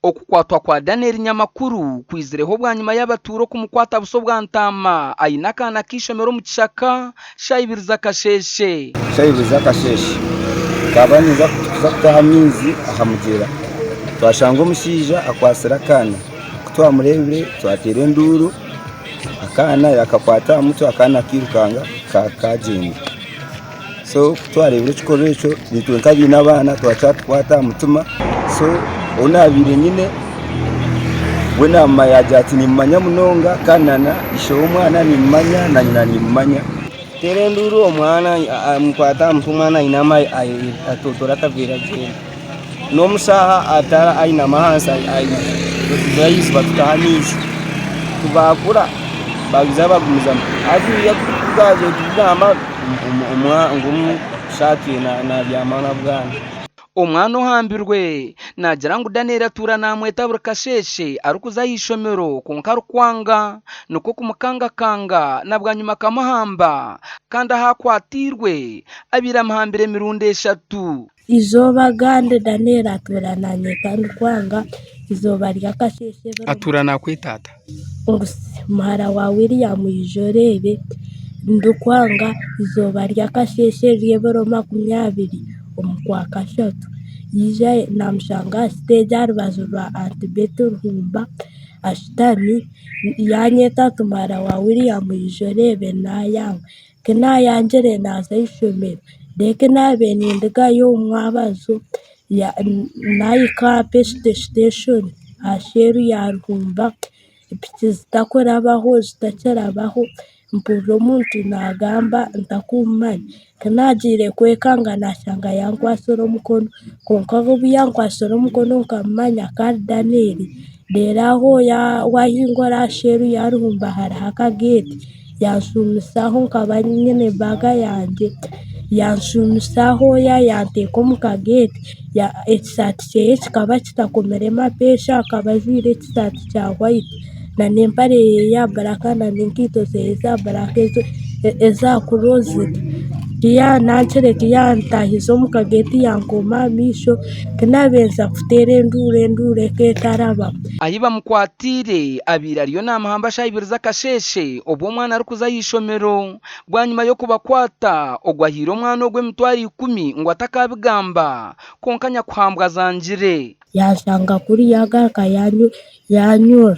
Okukwatwa kwa Daniel Nyamakuru kwizireho bwa nyuma y'abaturo kumukwata buso bwa ntama ayina kana kishomero mu kishaka shayibiriza kasheshe kabaniza kutaha mizi ahamugera twashanga umusija akwasira kana kutwamurebere twatera nduru akana yakakwata muto akana kirukanga kagenda so twarebere kikoresho nitwenka bina abana twacatwata mutuma so onabire nyine we nama yajati ni manya munonga kanana isho umwana ni manya na nyina ni manya terenduru omwana mukwata mtumana inama atotora kavira je no musaha atara aina mahansa ayizayisi batutahanizi tubakura bagizaba kumuza azi yakugaje kugamba ngumu shati na byamana bwana omwana ohambirwe nagira ngo Daniel atura namweta burkasheshe arukuza yishomero konka kwanga nuko kumukangakanga nabwanyuma kamahamba kandi ahakwatirwe abira mahambire mirunde 3 izoba gande Daniel atura nanyeta kwanga izoba ryakasheshe atura nakwitata mara wa William Ijorebe ndukwanga izoba ryakasheshe ryebero 20 omukwa kashatu yija namshanga stage arubazurwa Antibeto Rumba ashitani yanyeta tumara wa William Ijorebe na yang kena yanjere naza ishomero deke nabe nindiga yo mwabazo ya naika peste station asheru ya Rumba ipitiztakora abaho zitacarabaho mpuro muntu nagamba ntakumanya kanagire kwekanga nashanga yankwasoro mukono konka go byankwasoro mukono nkamanya kandi Daniel deraho ya wahingora sheru ya Rumba haraka gate yansumisaho nkabanyene baga yanje yansumisaho yanteko mukagate ya exati kaba kitakomerema pesha kabazire exati cya white na nempare ya baraka na ninkito za baraka eza kurozit ya nanchere ya ntahizo mukageti yankoma misho kinabenza kutere ndure ketaraba ayiba mukwatire abira riyo namahamba shayibiriza kasheshe obwo mwana arukuza yishomero bwanyuma yo kubakwata ogwahiro mwana ogwe mitwari 10 ngo atakabigamba konkanya kwambwa zanjire yashanga kuri yagaraka yanyura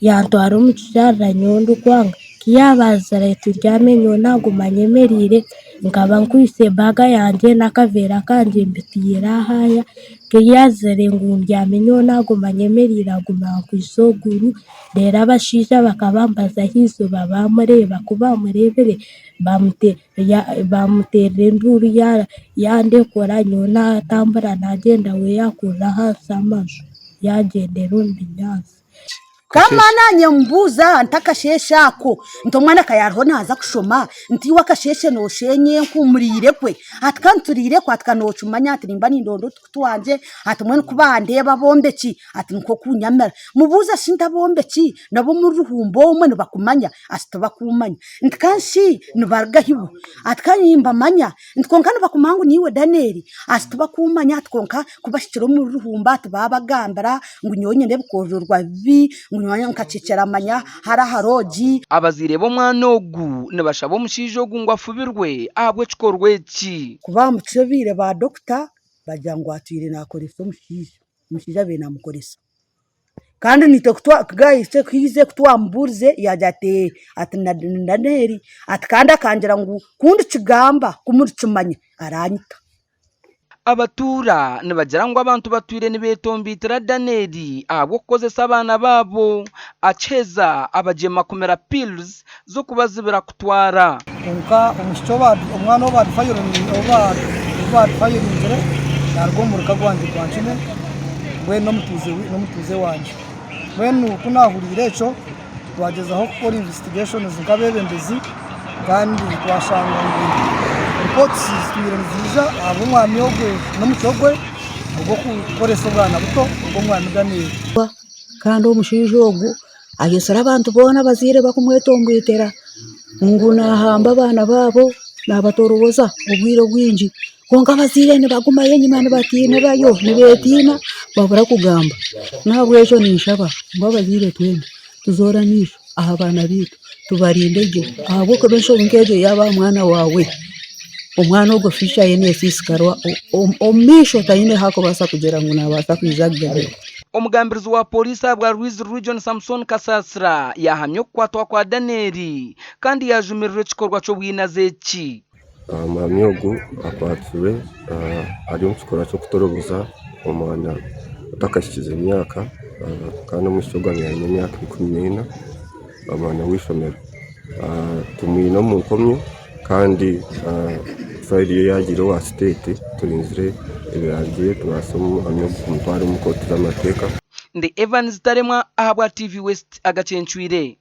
yantwara umucyara nyondo kwanga kiyabazara turyamenyo nagumanyemerire ngaba nkwise baga yanje nakavera kanje mbitira haya kiyazere ngundyamenyo nagumanyemerira guma kwisoguru dera abashisha bakabambaza hizo babamureba kubamurebere bamutere nduru yandekora nyona tambara nagenda we yakura hasi amaso yagendera umbinyazi kama nanye mbuza ntakashesha ko ntomwana kayarho naza kushoma nti wakasheshe no shenye nkumurire kwe atkanturire kwa atkanocumanya ati nimba nindondo twanje atumwe kubande babombeki ati nko kunyamara mubuza sinda bombeki nabo mu ruhumbo umwe bakumanya asitoba kumanya ntkanshi nibargahibu atkanyimba manya ntkonkana bakumangu niwe Daniel asitoba kumanya atkonka kubashikiro mu ruhumba tubabagambara ngunyonye ndebukojorwa bi nyanya nkacicera manya haroji abazire bo mwanogu nibashabo mushijogu ngo afubirwe ahabwe cikorweki kubamucebire ba doctor bajangwa atwire nakoresa mushija be namukoresa kandi nite kutwa gayise kwize kutwamburze yajate atinadanderi atkanda kanjira ngo kundi kigamba kumuricumanya aranyita abatura nibagira ngo abantu batwire nibetombitira Daniel abo kozesa abana babo aceza abajema kumera pills zo kubazibira kutwara konka umushyoba umwana obadfayirinzire narwo muruka gwanjye gwanchine we no mutuze wanje wenu kunahurire eco twagezaho gukora investigations nkabebembezi kandi twashanga reports zitwiranzija abo mwami ogwe no mutogwe ubwo kukoresa bwana buto ubwo mwami Daniel kandi omushinjo ogu ayesara abantu bona bazire bakumwetombwitera nguna hamba abana babo nabatoroboza ubwiro bwinji konka bazire ne baguma yenyima ne batina bayo ne betina babura kugamba ntabwo ejo ninshaba mbabazire twende tuzoranisha aha bana bitu tubarindege ahubwo ko besho ngeje yaba mwana wawe umwana ugo fisha yene fiskarwa omisho tayine hako basa kugera ngo nabasa kwijagera. Omugambirizi wa polisi bwa Ruizi Region Samson Kasasra yahamye kwatwa kwa Daneri kandi yajumirira ikikorwa cyo bwinazeki. Amamyogo akwatuwe ari mu kikorwa cyo kutorobuza umwana utakashikize imyaka kandi umushogamye imyaka 14 abana wishomera tumwino mu nkomyo kandi fayiri yagira wa state turinzire ibiragiye tubasoma amyogo kumutwara mu koti z'amateka. Ndi Evans Taremwa ahabwa TV West agacencuire.